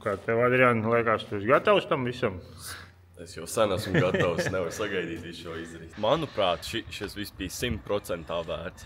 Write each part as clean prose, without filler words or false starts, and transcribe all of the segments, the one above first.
Kā tev, Adrian, liekas, tu esi gatavs tam visam? Es jau sen esmu gatavs, nevaru sagaidīt visu šo izdarīt. Manuprāt, šis viss bija 100% vērts.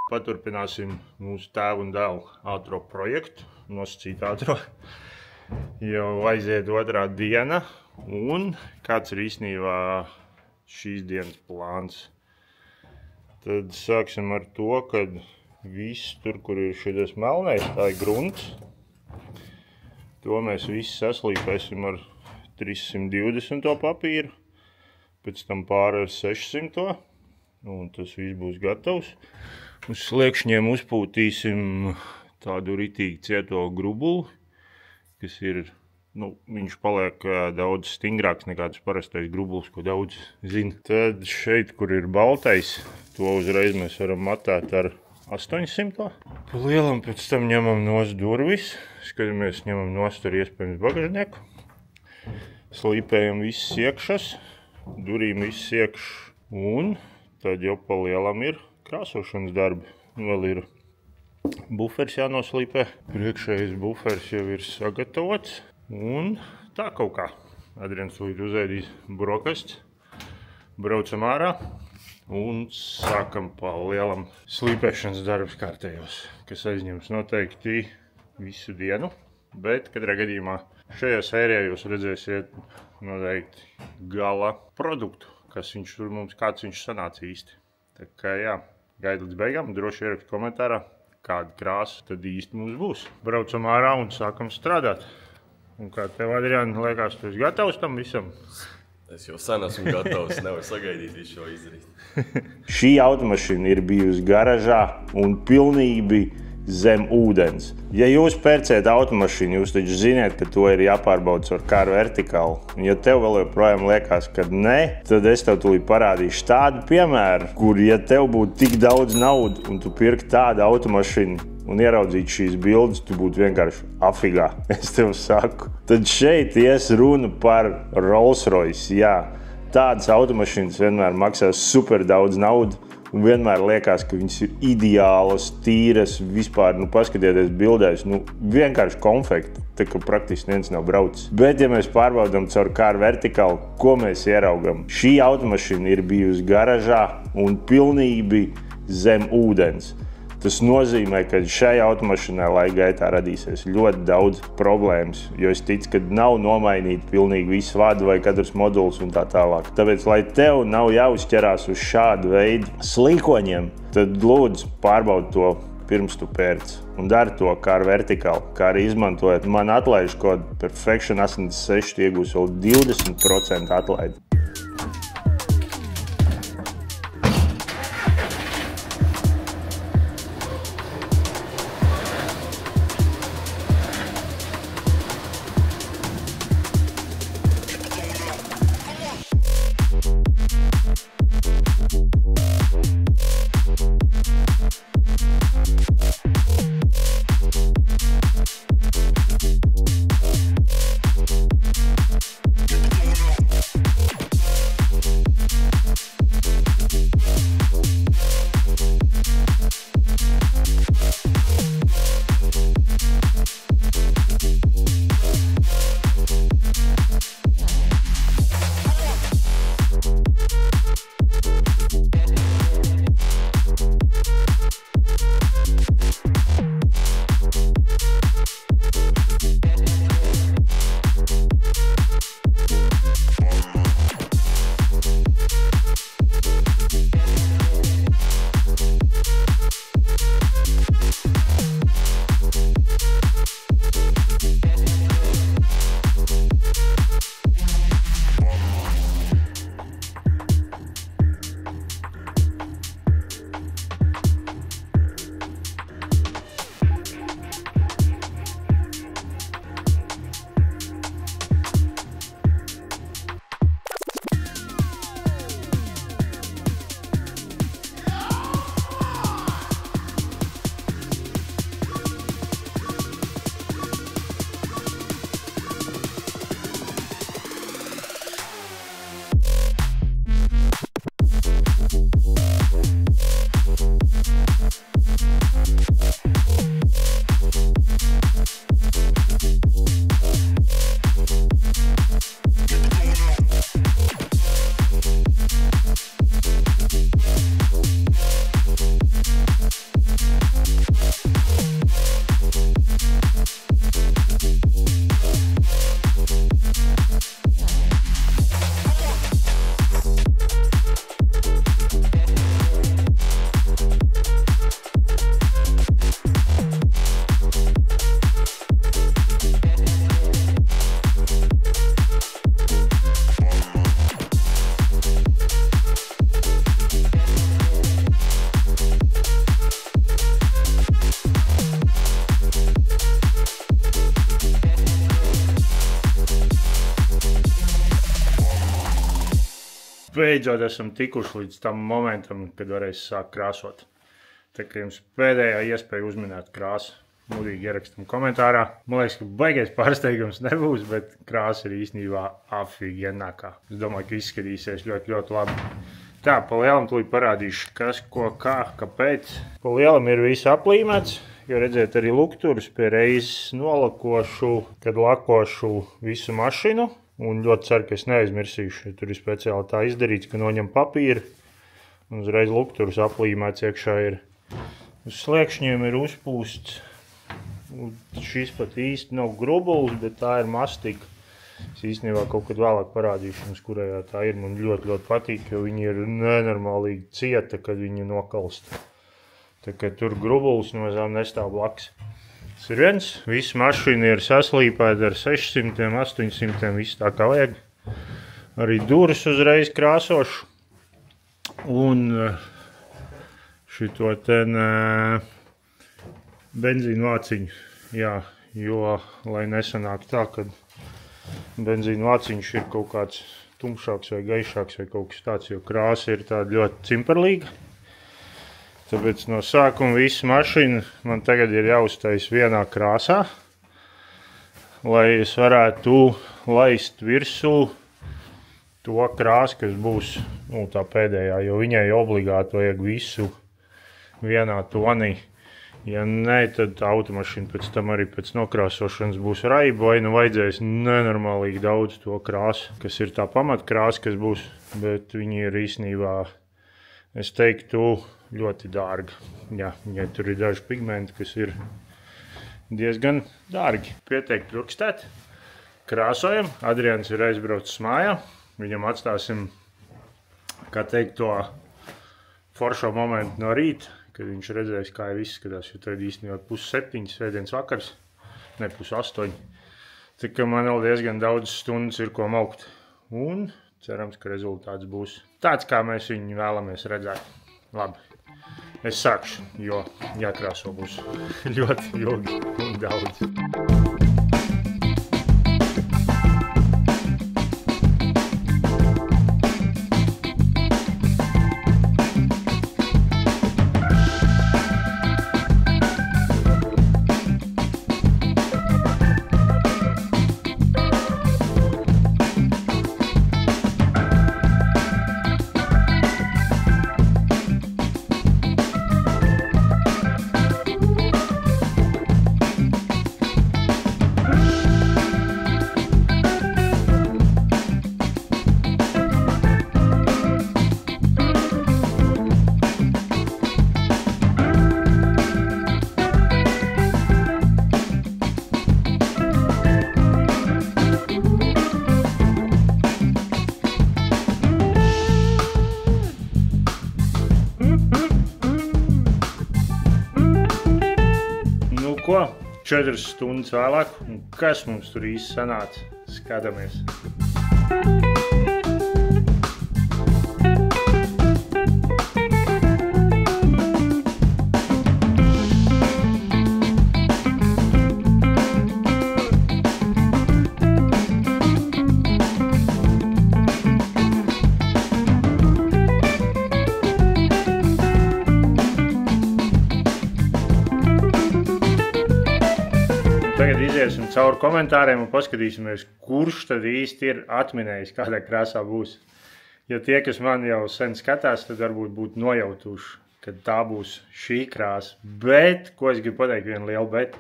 Paturpināsim mūsu tēvu un dēlu ātro projektu, nosacīt ātro. Jau aiziet otrā diena, un kāds ir īstenībā šīs dienas plāns. Tad sāksim ar to, ka viss tur, kur ir šis melnais, tā ir grunts. To mēs visi saslīpēsim ar 320 papīru, pēc tam pāri ar 600, un tas viss būs gatavs. Uz sliekšņiem uzpūtīsim tādu ritīgi cieto grubuli, kas ir, viņš paliek daudz stingrāks nekā tas parastais grubulis, ko daudz zina. Tad šeit, kur ir baltais, to uzreiz mēs varam matēt ar 800. Pa lielam pēc tam ņemam nost durvis, skatāmies, ņemam nost ar iespējams bagažnieku. Slīpējam visas iekšas, durīm visas iekš, un tad jau pa lielam ir krāsošanas darbi. Vēl ir buferis jānoslīpē, priekšējais buferis jau ir sagatavots, un tā kaut kā. Adrians līdz uzēdīs brokasts, braucam ārā. Un sākam pa lielam slīpēšanas darbus kārtējos, kas aizņems noteikti visu dienu. Bet katrā gadījumā šajā sērijā jūs redzēsiet noteikti gala produktu, kāds viņš sanāca īsti. Tā kā jā, gaida līdz beigām, droši ierakst komentārā, kāda krāsa tad īsti mums būs. Braucam ārā un sākam strādāt. Un kā tev, Adrian, liekas, tu esi gatavs tam visam? Es jau sen esmu gatavs, nevaru sagaidīt visu šo izdarīt. Šī automašīna ir bijusi garažā un pilnīgi zem ūdens. Ja jūs pērcēt automašīnu, jūs taču ziniet, ka to ir jāpārbauda ar Car Vertical. Un ja tev vēl joprojām liekas, ka nē, tad es tev tūlīt parādīšu tādu piemēru, kur ja tev būtu tik daudz naudu un tu pirktu tādu automašīnu un ieraudzītu šīs bildes, tu būtu vienkārši afigā, es tev saku. Tad šeit ies runa par Rolls-Royce, jā. Tādas automašīnas vienmēr maksās super daudz naudu un vienmēr liekas, ka viņas ir ideālas, tīras, vispār, paskatieties bildēs, vienkārši konfekti, tā ka praktiski neviens nav braucis. Bet, ja mēs pārbaudām caur Car Vertical, ko mēs ieraugam? Šī automašīna ir bijusi garažā un pilnīgi zem ūdens. Tas nozīmē, ka šai automašīnai laika gaitā radīsies ļoti daudz problēmas, jo es ticu, ka nav nomainīti pilnīgi visi vadi vai katrs moduls un tā tālāk. Tāpēc, lai tev nav jāuzķerās uz šādu veidu slīkoņiem, tad lūdzu pārbaudi to pirms tu pērc. Un dari to Car Vertical, kā arī izmantojot man atlaižu kodu Perfection 86, iegūs vēl 20% atlaidi. beidzot esam tikuši līdz tam momentam, kad varēs sākt krāsot. Tā kā jums pēdējā iespēja uzminēt krāsu, mudīgi ierakstam komentārā. Man liekas, ka baigais pārsteigums nebūs, bet krāsa ir īstenībā afīgi ienākā. Es domāju, ka izskatīsies ļoti, ļoti labi. Tā, pa lielam tūlīt parādīšu, kas, ko, kā, kāpēc. Pa lielam ir viss aplīmēts, jo redziet arī lukturus pie reizes nolakošu, kad lakošu visu mašinu. Un ļoti ceru, ka es neaizmirsīšu, jo tur ir speciāli tā izdarīts, ka noņem papīru. Un uzreiz lukturus aplīmēts iekšā ir. Uz sliekšņiem ir uzpūsts. Šis pat īsti nav grubuls, bet tā ir mastika. Es īstenībā kaut kad vēlāk parādīšu jums, kurējā tā ir. Man ļoti, ļoti patīk, jo viņi ir nenormālīgi cieta, kad viņi nokalst. Tā kā tur grubuls nemazām nestāv blakus. Tas ir viens. Visa mašīna ir saslīpēta ar 600, 800, viss tā kā vajag. Arī durvis uzreiz krāsošu. Un šito ten benzīnu vāciņu. Jā, jo, lai nesanāk tā, ka benzīnu vāciņš ir kaut kāds tumšāks vai gaišāks vai kaut kas tāds, jo krāsa ir tāda ļoti cimperlīga. Tāpēc no sākuma visa mašīna man tagad ir jāuztais vienā krāsā, lai es varētu laist virsū to krāsu, kas būs tā pēdējā, jo viņai obligāti vajag visu vienā tonī. Ja nē, tad automašīna pēc tam arī pēc nokrāsošanas būs raiba, vai nu vajadzēs nenormālīgi daudz to krāsu, kas ir tā pamatkrāsa, kas būs, bet viņi ir īstenībā, es teiktu, ļoti dārgi. Jā, viņai tur ir daži pigmenti, kas ir diezgan dārgi. Pieteikt rukstēt. Krāsojam. Adrians ir aizbraucis mājā. Viņam atstāsim, kā teikt, to foršo momentu no rīta, kad viņš redzēs, kā jau izskatās, jo tad īstenībā 6:30 svētdienas vakars, ne 7:30. Tā kā man vēl diezgan daudz stundas ir ko maukt. Un cerams, ka rezultāts būs tāds, kā mēs viņu vēlamies redzēt. Labi. Es sākšu, jo jākrāso būs ļoti ilgi un daudz. Ko? 4 stundas vēlāk, un kas mums tur īsti sanāca? Skatāmies. Tagad iziesim cauri komentāriem un paskatīsimies, kurš tad īsti ir atminējis, kādā krāsā būs. Jo tie, kas man jau sen skatās, tad varbūt būtu nojautuši, ka tā būs šī krāsa. Bet, ko es gribu pateikt, vienu lielu bet,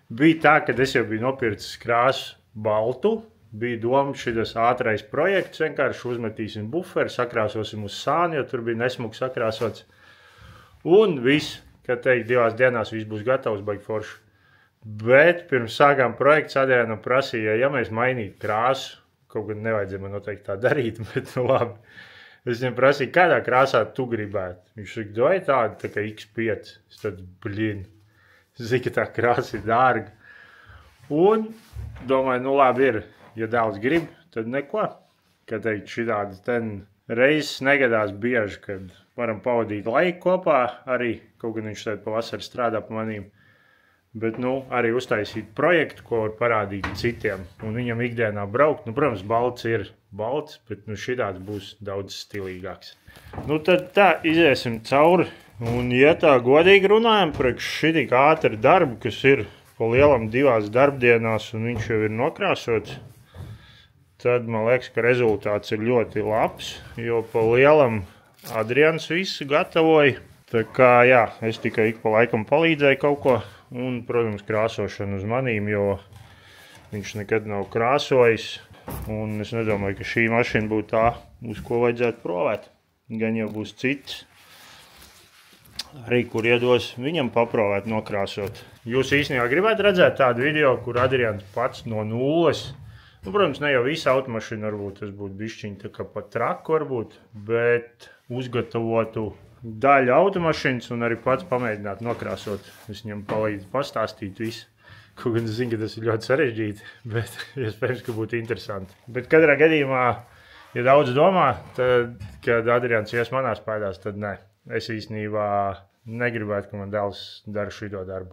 bija tā, kad es jau biju nopircis krāsu baltu, bija doma šitas ātrais projekts, vienkārši uzmetīsim buferi, sakrāsosim uz sāni, jo tur bija nesmuki sakrāsots. Un viss, kad teikt, 2 dienās viss būs gatavs, baigi forši. Bet pirms sākām projekts Adrianam prasīja, ja mēs mainītu krāsu, kaut gan nevajadzēja man noteikti tā darīt, bet nu labi. Es viņam prasīju, kādā krāsā tu gribētu. Viņš saka, vai tāda tā kā X5. Es tad, es zinu, ka tā krāsa ir dārga. Un domāju, nu labi ir, ja daudz grib, tad neko. Kā teikt, šitādas ten reizes negadās bieži, kad varam pavadīt laiku kopā arī, kaut gan viņš tad pavasarī strādā pa manīm. Bet, arī uztaisīt projektu, ko var parādīt citiem, un viņam ikdienā braukt. Protams, balts ir balts, bet šitāds būs daudz stilīgāks. Tad tā, iziesim cauri. Un, ja tā godīgi runājam par šitik ātru darbu, kas ir pa lielam 2 darbdienās, un viņš jau ir nokrāsots, tad man liekas, ka rezultāts ir ļoti labs, jo pa lielam Adrians visu gatavoja. Tā kā, jā, es tikai ik pa laikam palīdzēju kaut ko. Un, protams, krāsošana uz manīm, jo viņš nekad nav krāsojis. Un es nedomāju, ka šī mašīna būtu tā, uz ko vajadzētu provēt. Gan jau būs cits, arī kur iedos viņam paprovēt nokrāsot. Jūs īstenībā gribētu redzēt tādu video, kur Adrians pats no nulles. Protams, ne jau visa automašīna varbūt tas būtu bišķiņ tā kā pat traku varbūt, bet uzgatavotu daļu automašīnas un arī pats pamēģināt nokrāsot. Es viņam palīdzu pastāstīt visu. Kaut gan es zinu, ka tas ir ļoti sarežģīti, bet iespējams, ka būtu interesanti. Bet katrā gadījumā, ja daudz domā, tad, kad Adrians ies manās pēdās, tad nē. Es īstenībā negribētu, ka man dēls dara šito darbu.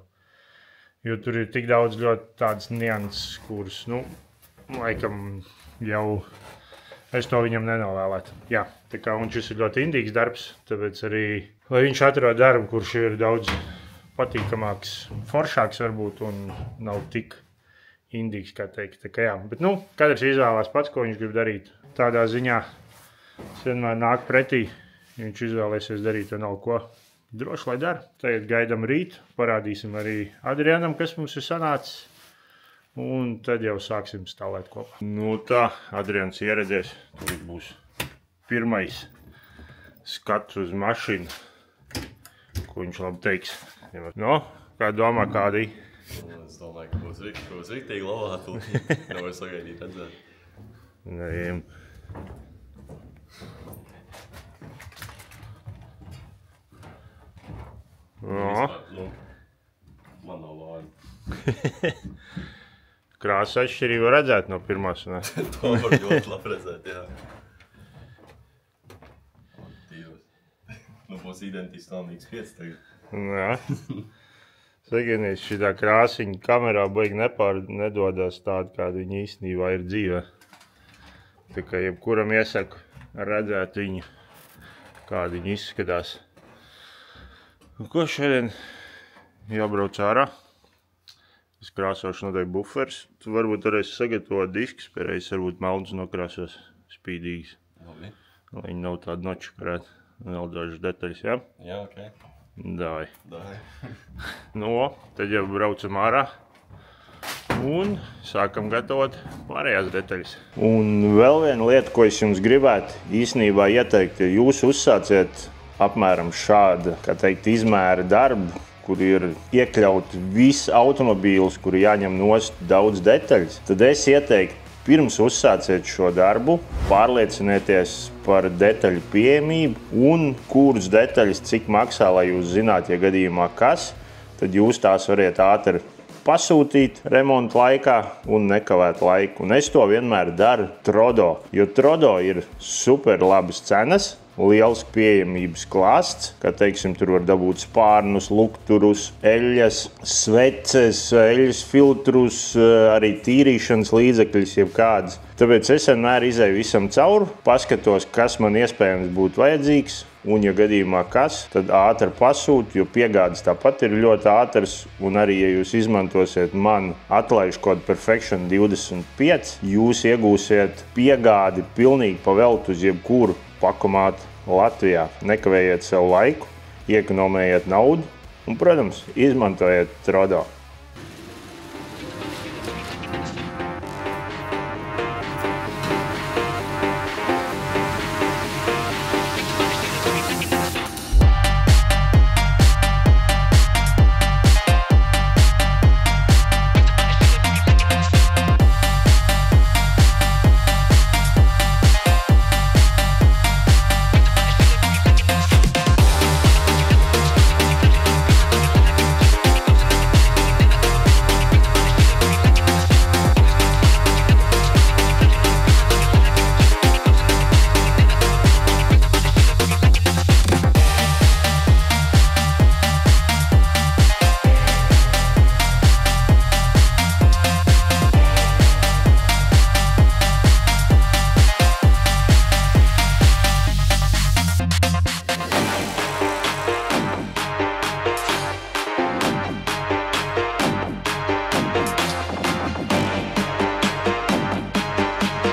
Jo tur ir tik daudz ļoti tādas nianses, kuras, laikam jau es to viņam nenovēlētu. Jā, tā kā un šis ir ļoti indīgs darbs, tāpēc arī, lai viņš atrod darbu, kurš ir daudz patīkamāks, foršāks varbūt un nav tik indīgs, kā teikt. Tā kā jā, bet katrs izvēlās pats, ko viņš grib darīt. Tādā ziņā es vienmēr nāk pretī, ja viņš izvēlēsies darīt vēl ko. Droši, lai dara. Tagad gaidam rīt, parādīsim arī Adrianam, kas mums ir sanācis. Un tad jau sāksim stāvēt kopā. Tā, Adrians ieradies. Tur būs pirmais skats uz mašīnu, ko viņš labi teiks. Kā domā, kādī? Es domāju, ka būs riktīgi labāk. Nevar sagaidīt redzēt. Nē. Man nav laimi. Krāsa atšķirība redzēt no pirmās, ne? To var ļoti labi redzēt, jā. Dievs. Būs identiski tālnīgs 5 tagad. Jā. Saganies, šitā krāsiņa kamerā baigi nedodās tāda, kāda viņa īstenībā ir dzīvē. Tā kā jebkuram iesaku redzēt viņu, kāda viņa izskatās. Ko šodien jābrauc ārā? Es krāsošu noteikti buferis. Tu varbūt varēsi sagatavot diskus, pēreiz varbūt melnus nokrāsos spīdīgas. Labi. Lai viņi nav tādi nočakarēti. Vēl dažas detaļas, jā? Jā, ok. Dāj. Tad jau braucam ārā. Un sākam gatavot pārējās detaļas. Un vēl viena lieta, ko es jums gribētu īstenībā ieteikt, ja jūs uzsāciet apmēram šāda, kā teikt, izmēra darbu, kur ir iekļaut viss automobīls, kur jāņem nost daudz detaļas, tad es ieteiktu, pirms uzsāciet šo darbu, pārliecinieties par detaļu pieejamību un kuras detaļas cik maksā, lai jūs zināt, ja gadījumā kas, tad jūs tās variet ātri pasūtīt remonta laikā un nekavēt laiku. Un es to vienmēr daru Trodo, jo Trodo ir super labas cenas, liels pieejamības klāsts, kā teiksim, tur var dabūt spārnus, lukturus, eļļas, sveces, eļļas filtrus, arī tīrīšanas līdzekļus, jebkādas. Tāpēc es vienmēr izēju visam cauri, paskatos, kas man iespējams būtu vajadzīgs, un, ja gadījumā kas, tad ātri pasūtu, jo piegādes tāpat ir ļoti ātras, un arī, ja jūs izmantosiet manu atlaižu kodu Perfection 25, jūs iegūsiet piegādi pilnīgi paveltu uz jebkuru pakomātu Latvijā. Nekavējiet sev laiku, iekonomējiet naudu un, protams, izmantojiet Trodo.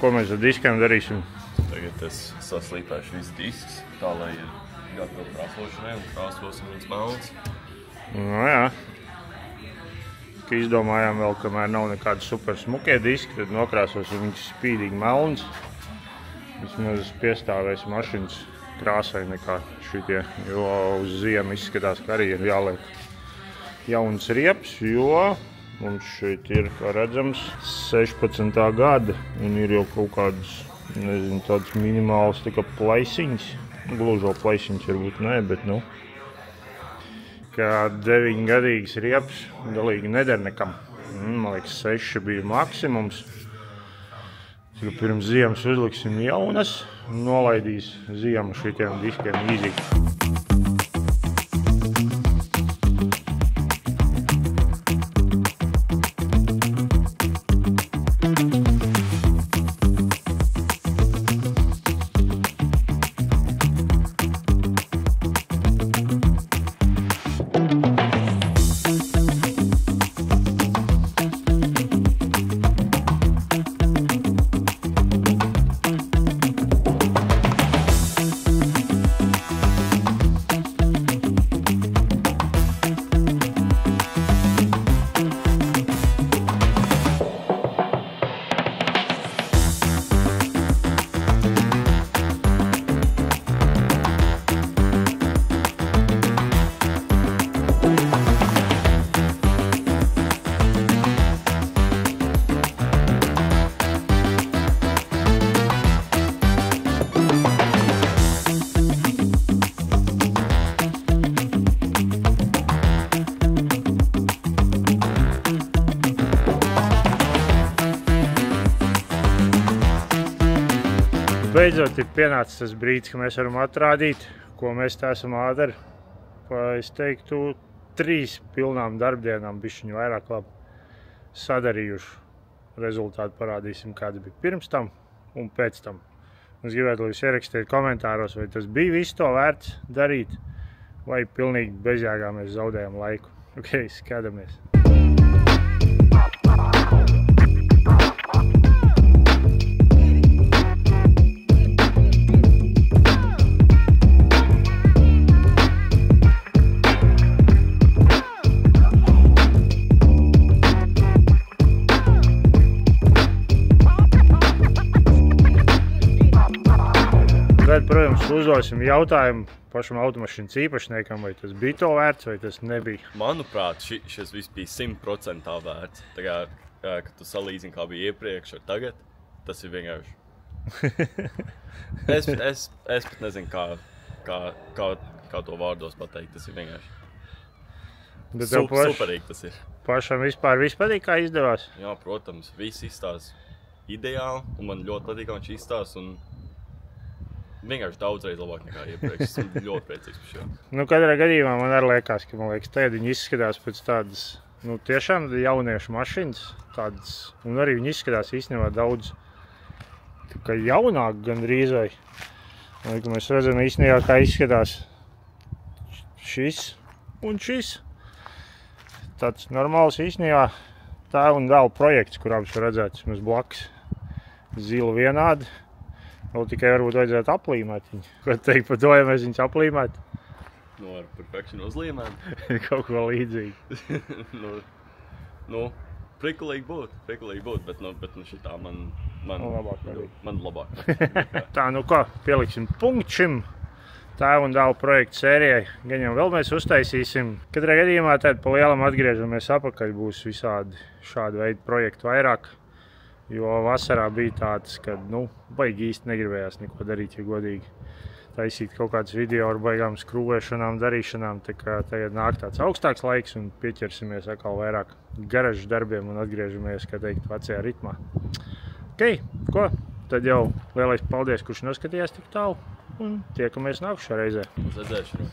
ko mēs ar diskiem darīsim? Tagad es saslīpēšu visu disks, tā lai ir gatava krāsošanai un krāsosim viņas melns. Nu jā. Ka izdomājām vēl, kamēr nav nekādi super smukie diski, tad nokrāsosim viņus spīdīgi melns. Vismaz piestāvēs mašinas krāsai nekā šitie, jo uz ziemu izskatās, ka arī ir jāliek jauns rieps, jo mums šeit ir, kā redzams, 16. gada un ir jau kaut kādas, nezinu, tādas minimālas tā kā plaisiņas. Glužo plaisiņas varbūt nē, bet nu, kā 9-gadīgs rieps galīgi neder nekam. Man liekas, 6 bija maksimums. Pirms ziemas uzliksim jaunas un nolaidīs ziemu šitiem diskiem easy. Beidzot ir pienācis tas brīdis, ka mēs varam atrādīt, ko mēs tā esam ādari. Es teiktu, 3 pilnām darbdienām bišķiņu vairāk labi sadarījuši. Rezultātu parādīsim, kāds bija pirms tam un pēc tam. Es gribētu, lai jūs ierakstiet komentāros, vai tas bija visu to vērts darīt, vai pilnīgi bezjēgā mēs zaudējam laiku. Ok, skatāmies. Tad, protams, uzdosim jautājumu pašam automašīnas īpašniekam, vai tas bija to vērts, vai tas nebija. Manuprāt, šis viss bija 100% vērts. Tā kā, kad tu salīdzini, kā bija iepriekš ar tagad, tas ir vienkārši. Es pat nezinu, kā to vārdos pateikt, tas ir vienkārši. Superīgi tas ir. Pašam vispār viss patīk, kā izdevās? Jā, protams, viss izstās ideāli, un man ļoti patīk, kā viņš izstās, un vienkārši daudzreiz labāk nekā iepriekš. Esmu ļoti priecīgs par šo. Nu, katrā gadījumā man arī liekas, ka tagad viņi izskatās pēc tādas, nu, tiešām jauniešu mašīnas tādas, un arī viņi izskatās īstenībā daudz tā kā jaunāk gandrīz vai. Mēs redzam īstenībā, kā izskatās šis un šis. Tāds normāls īstenībā tā un dēlu projekts, kurām var redzēt vismaz blakus. Zila vienādi. Vēl tikai varbūt vajadzētu aplīmēt viņu. Ko teikt par to, ja mēs viņus aplīmētu? Nu, ar perfekšanu uzlīmēt. Kaut ko līdzīgi. Nu, prikulīgi būt, bet šitā man labāk. Tā, nu ko, pieliksim punktu šim tēva un dēlu projektu sērijai. Gan jau vēl mēs uztaisīsim. Katrā gadījumā tad pa lielam atgriežamies apakaļ, būs visādi šādi veidi projektu vairāk. Jo vasarā bija tāds, ka, nu, baigi īsti negribējās neko darīt, ja godīgi. Taisīt kaut kādas video ar baigām skrūvēšanām, darīšanām, tā kā tagad nāk tāds augstāks laiks un pieķersimies atkal vairāk garažu darbiem un atgriežamies, kā teikt, vecajā ritmā. Ok, ko? Tad jau lielais paldies, kurš noskatījās tik tālu un tiekamies nākušā reizē. Uz redzēšanu.